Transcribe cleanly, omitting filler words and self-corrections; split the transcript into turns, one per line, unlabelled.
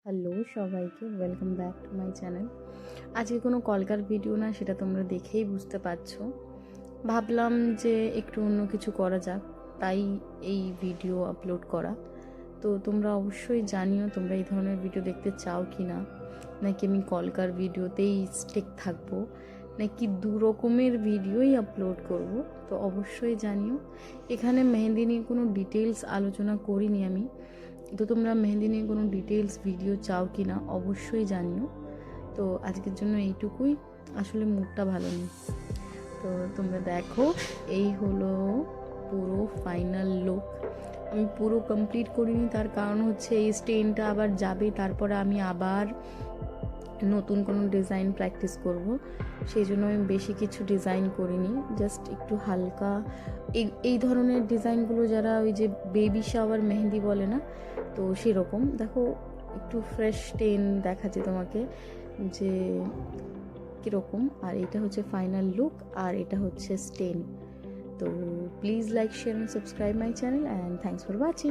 Hello সবাইকে, welcome back to my channel. আজকে কোনো কলকার ভিডিও না, সেটা তোমরা দেখেই বুঝতে পারছো। ভাবলাম যে একটু অন্য কিছু করা যাক, তাই এই ভিডিও আপলোড করা। তো তোমরা অবশ্যই জানিও তোমরা এই ধরনের ভিডিও দেখতে চাও কি না, নাকি আমি কলকার ভিডিওতেই স্টিক থাকবো, নাকি দু রকমের ভিডিওই আপলোড করব। তো অবশ্যই জানিও। এখানে মেহেন্দি নিয়ে কোনো ডিটেলস আলোচনা করিনি আমি, তো তোমরা মেহেন্দি নিয়ে কোনো ডিটেলস ভিডিও চাও কি না অবশ্যই জানিও। তো আজকের জন্য এইটুকুই, আসলে মুডটা ভালো নেই। তো তোমরা দেখো, এই হলো পুরো ফাইনাল লুক। আমি পুরো কমপ্লিট করিনি, তার কারণ হচ্ছে এই স্টেনটা আবার যাবে, তারপরে আমি আবার নতুন কোনো ডিজাইন প্র্যাকটিস করব। সেই জন্য আমি বেশি কিছু ডিজাইন করিনি, জাস্ট একটু হালকা এই ধরনের ডিজাইনগুলো যারা ওই যে বেবি শাওয়ার মেহেন্দি বলে না, তো সেরকম দেখো একটু ফ্রেশ টেন দেখাচ্ছে তোমাকে যে কীরকম। আর এটা হচ্ছে ফাইনাল লুক, আর এটা হচ্ছে স্টেন। তো please like, share and subscribe my channel, and thanks for watching.